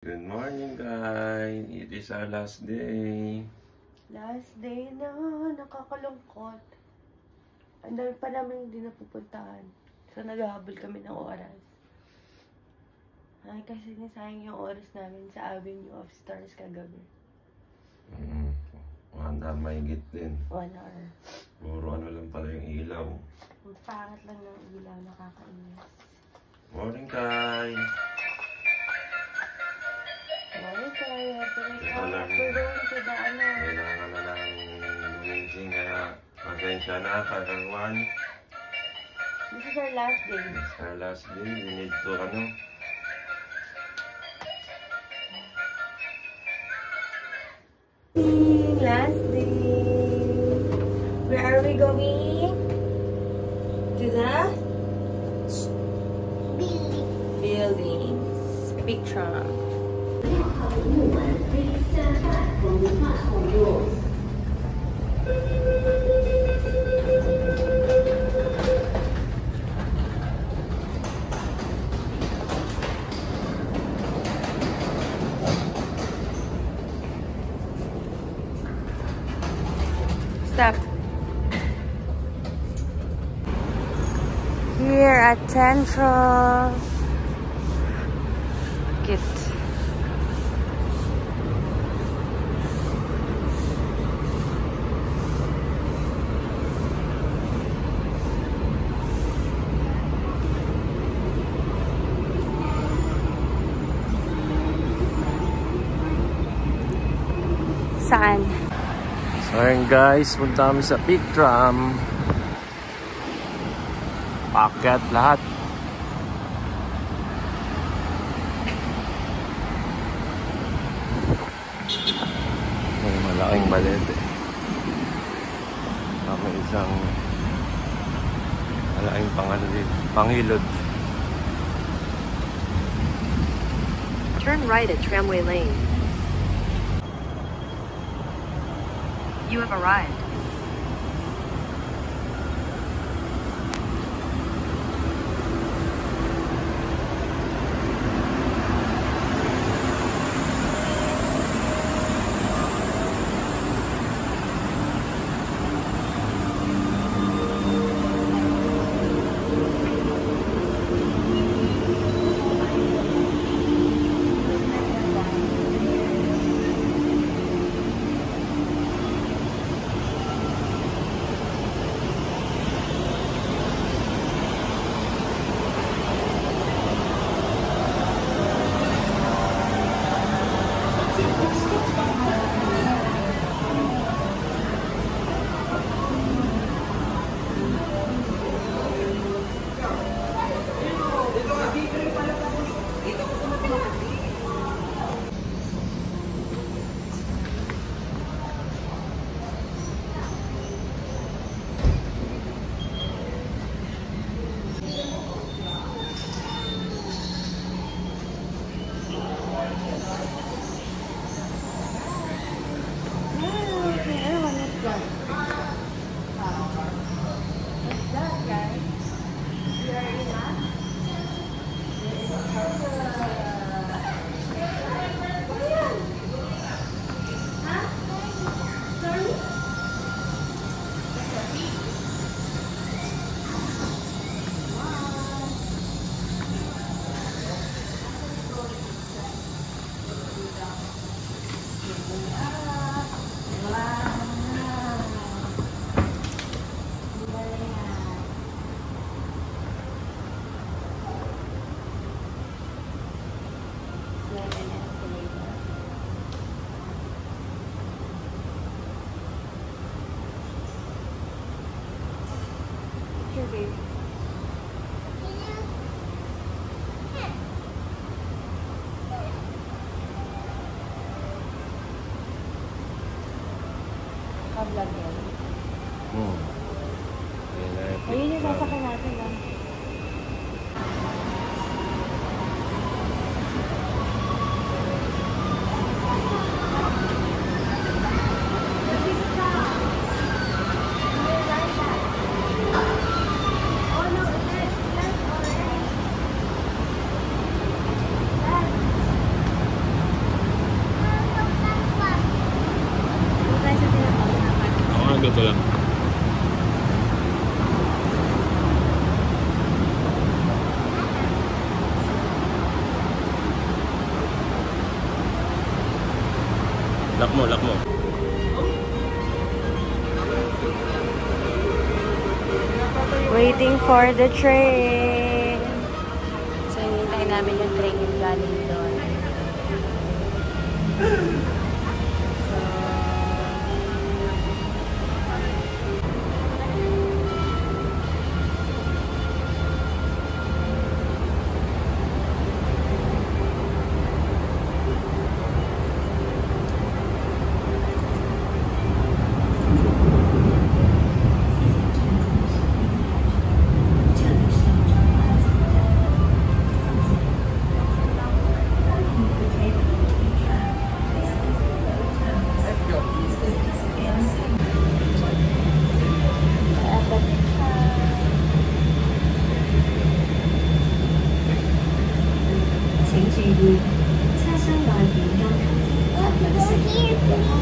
Good morning, guys. It is our last day. Last day na, nakakalungkot. Ang dami pa namin hindi napupuntahan. So, naghahabol kami ng oras. Ay, kasi nasayang yung oras namin sa Avenue of Stars kagabi. 1 hour mahigit din. 1 hour. Puro ano lang pala yung ilaw. Ang pangat lang ng ilaw, nakakainis. Morning, guys. Morning, kaya. Ito lang. We're going to the ano. Kailangan na lang gumising, kaya pasensya na, kagawaan. This is our last day. It's our last day. We need to, Last day. Where are we going? To the buildings. Picture. Stop. Here at Central. Get. Saan? So ayun guys, punta kami sa Peak Tram. Packet lahat. May malaking balete. May isang malaking pangilod. Turn right at Tramway Lane. You have arrived. Vlog yan. Ayun yung sasakyan natin lang. Dito lang. Lock mo, lock mo. Waiting for the train. So, hinihintay namin yung train yung galing doon.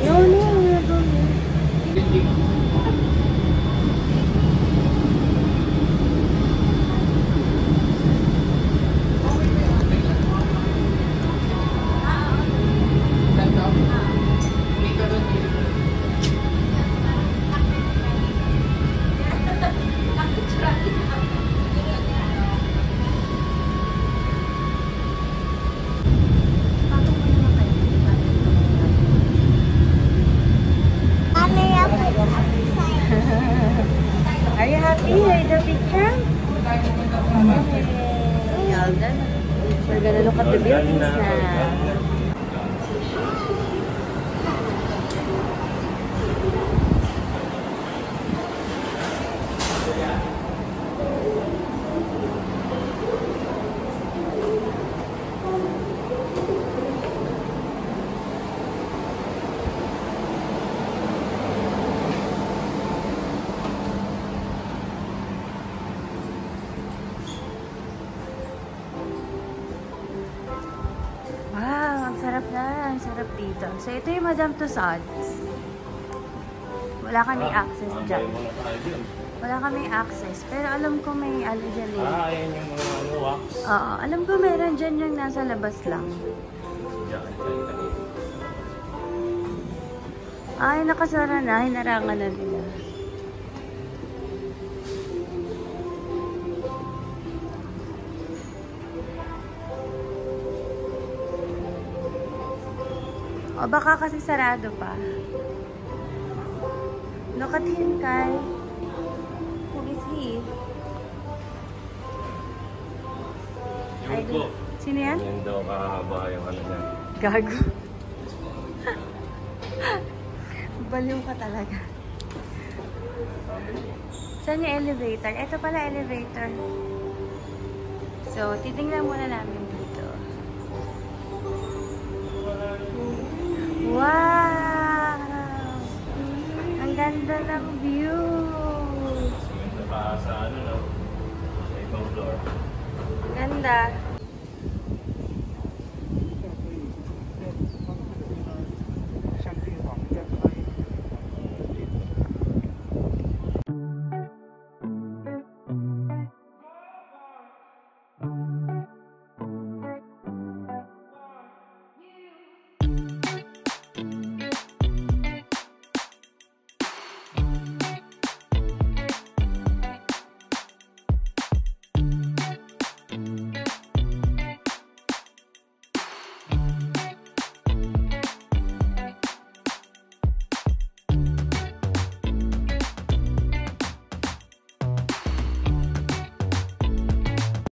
No, no, we're going. Are you happy with the picture? Okay. All done. We're gonna look at the buildings now. Wow, ang sarap na. Ang sarap dito. So, ito yung Madame Tussauds. Wala kaming access dyan. Wala kaming access. Pero alam ko may ano dyan eh. Ayan yung mga wax. Oo, alam ko meron dyan yung nasa labas lang. Ay, nakasara na. Hinarangan na nila. O baka kasi sarado pa. Look at him, Kai. Who is he? Yung ko. Sino yan? Yan daw kahaba yung ano niya. Gago. Baliw ka talaga. Saan yung elevator? Ito pala elevator. So, titingnan muna namin dito. Wow! Ang ganda ng view! Sa ano no? Sa ibang floor. Ganda.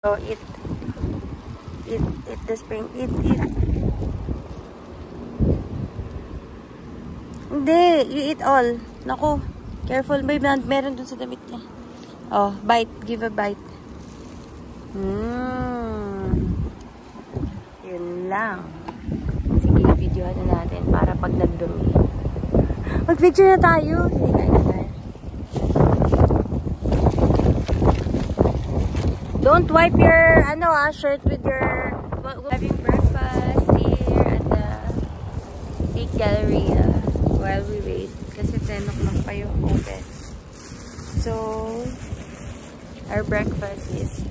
So, eat the spring. Eat. Hindi, you eat all. Naku, careful, babe. Meron dun sa damit niya. Oh, bite. Give a bite. Yun lang. Sige, videohan na natin para pag nagdumi. Mag-picture na tayo. Sige, kain na tayo. Don't wipe your shirt with your having breakfast here at the Peak Galleria while we wait. Kasi 10 o'clock pa yung open. So, our breakfast is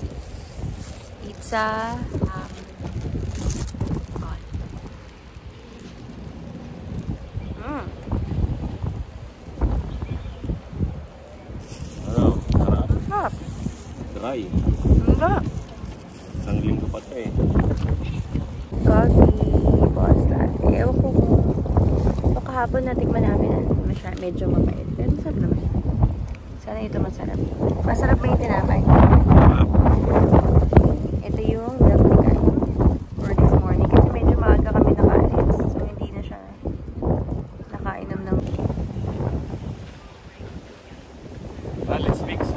pizza, Sarap. Dry. Enggak. Isang linggo pa ito eh. Coffee, boss latte. Ewan ko kung kahapon natikman namin medyo mabait. Pero masarap naman. Sana ito masarap. Masarap ba yung tinapay? Ito yung milk tea for this morning. Kasi medyo maaga kami nakaalis. So, hindi na siya nakainom ng... Let's mix.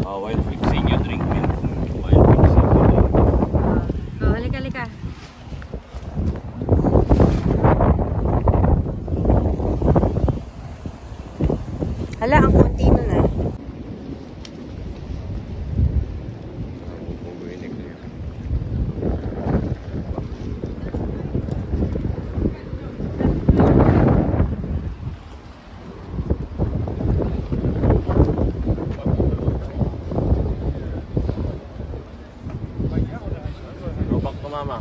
While fixing, you drink milk. While fixing, you drink. Halika. Hala, ang konti nun ah. Go back to mama.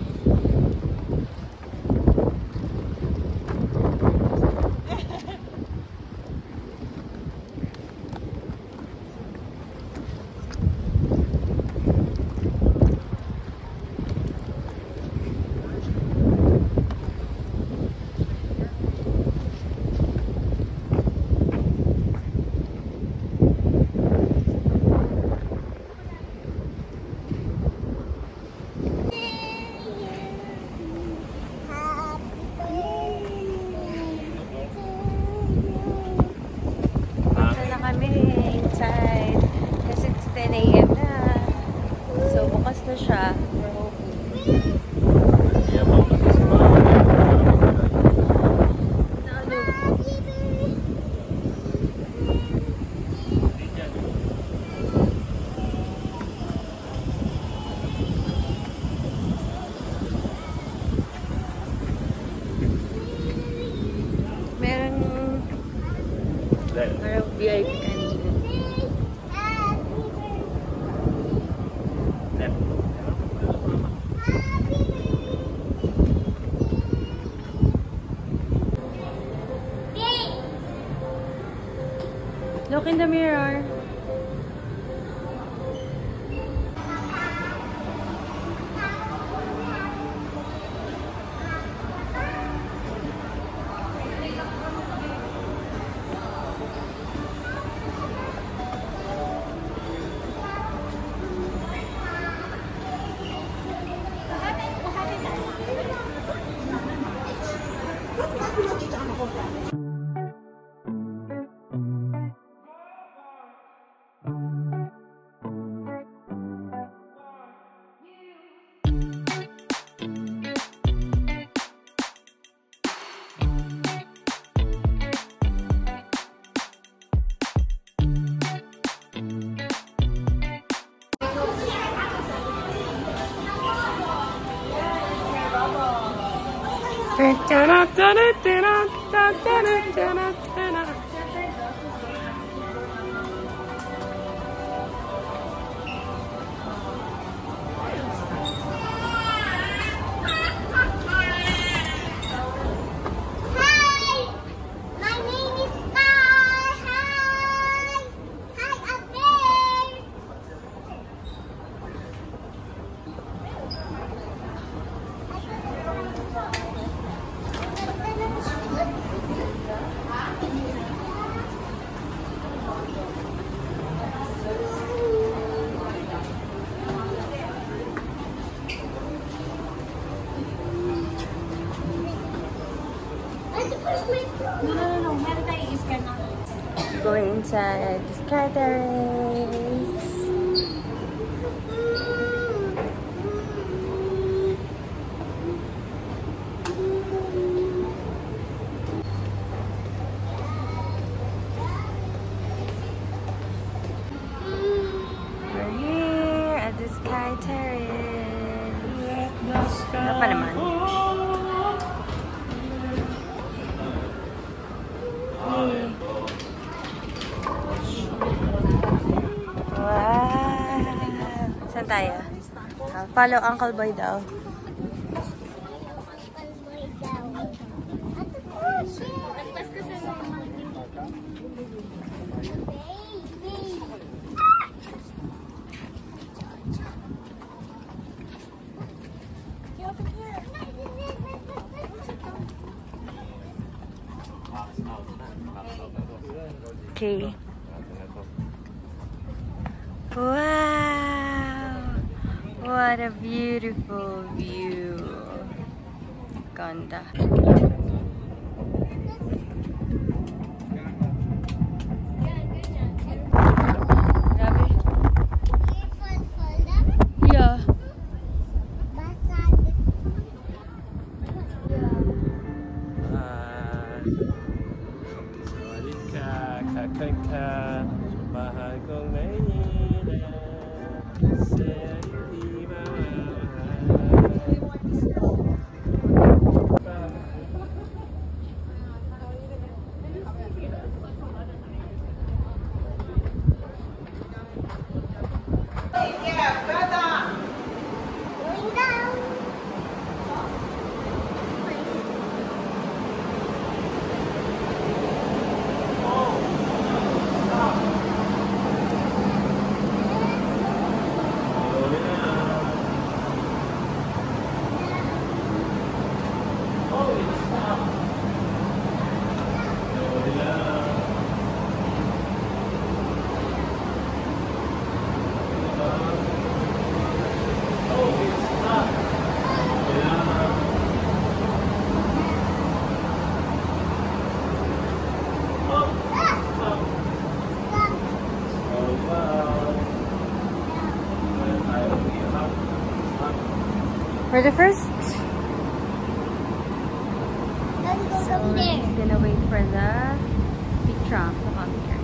na siya. Parang VIP kanina. Look in the mirror. No. Meron tayo i-scan na. Going inside the Sky Terrace. We're here at the Sky Terrace. pa naman. Wow! Saan tayo? Follow Uncle Boy daw. Okay. Wow! What a beautiful view. Ganda. Grabe. Yeah. Kakak mahal kong Maynila sa hindi For the first. Let's go So from there. he's gonna wait for the picture to come here.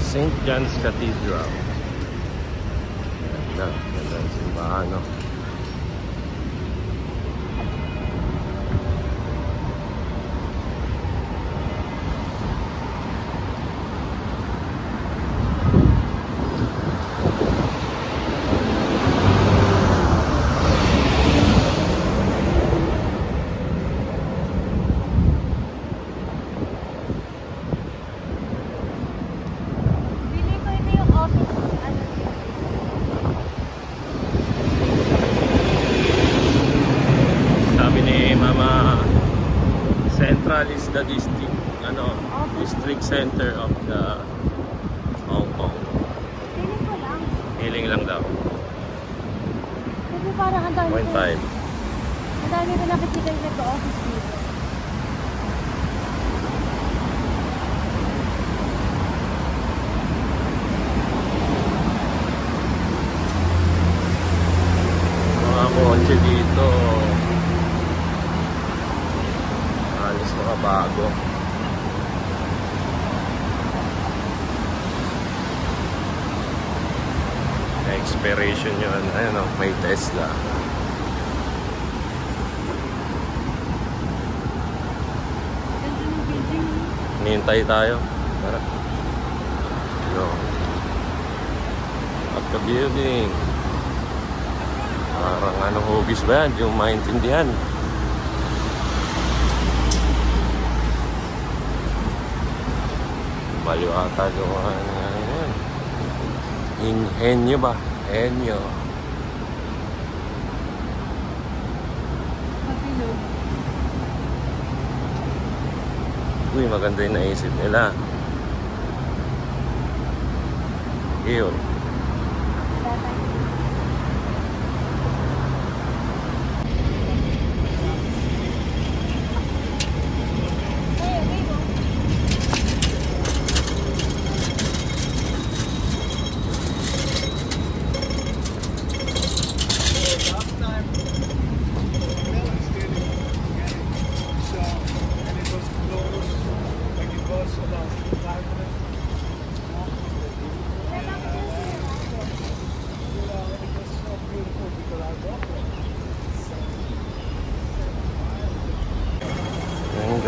St. John's Cathedral. Ganda ang simbahan, no? Central is the district center of the Hong Kong. Feeling ko lang. Feeling lang daw. Kasi parang ang dami 0.5. Ang dami ko nakikita yung nag-office dito. Mga kotse dito. Alis mga bago. Expiration yun. Ayun o, may Tesla. Hinihintay tayo. Tara. Go. At the building. Parang ano, hugis ba yan? Hindi mo maintindihan. Baliw ata gawa nga yan. Henyo ba? Henyo. Uy, maganda yung naisip nila. Ew.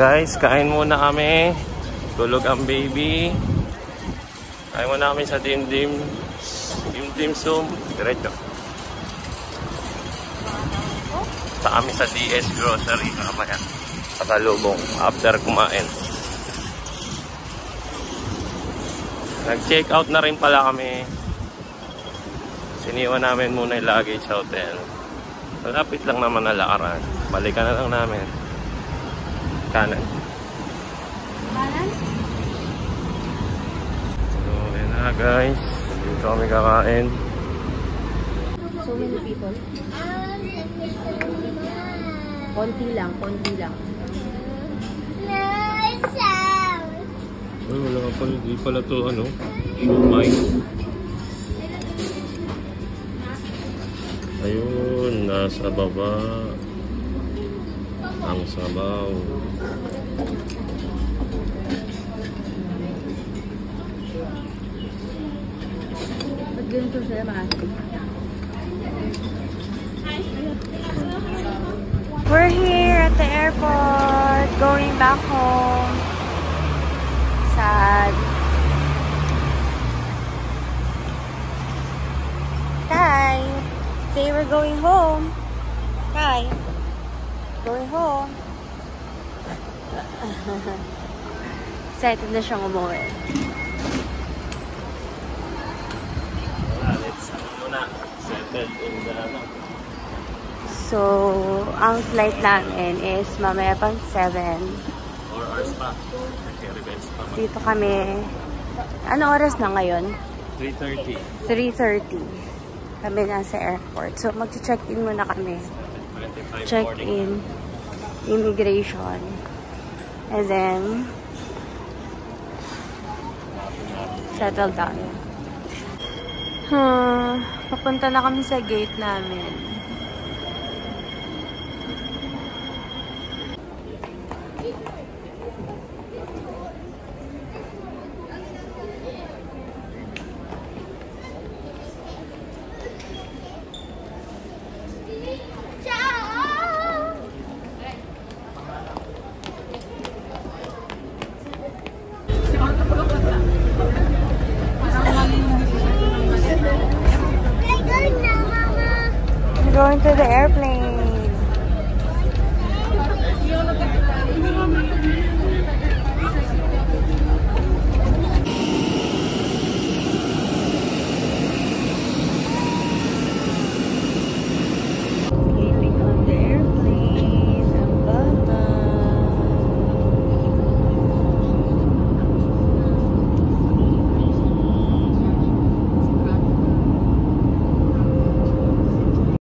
Guys, kain muna kami. Tulog ang baby. Kain muna kami sa Dim Sum. Diretso. Sa kami sa DS Grocery. Mamaya. Pasalubong. After kumain. Nag-check out na rin pala kami. Siniwan namin muna yung luggage sa hotel. Malapit lang naman na lakaran. Balikan na lang namin. Kanan. So, yun na guys. Dito kami kakain. So many people. Konti lang, konti lang. Ay, wala ka pala. Di pala to ano. Shumai. Ayun, nasa baba. Ang sabaw. Ba't ganito sila maasin? We're here at the airport, going back home. Sad. Kai, say we're going home. Kai, going home. Excited na siyang umuwi. Let's muna settle in the ano. So, ang flight namin is mamaya pang 7. 4 hours pa. Nag-revenge pa. Dito kami. Ano oras na ngayon? 3:30. 3:30. Kami nasa airport. So, mag-check-in muna kami. 25 Check-in. Immigration. And then, settle down. Papunta na kami sa gate namin. Going to the airplane.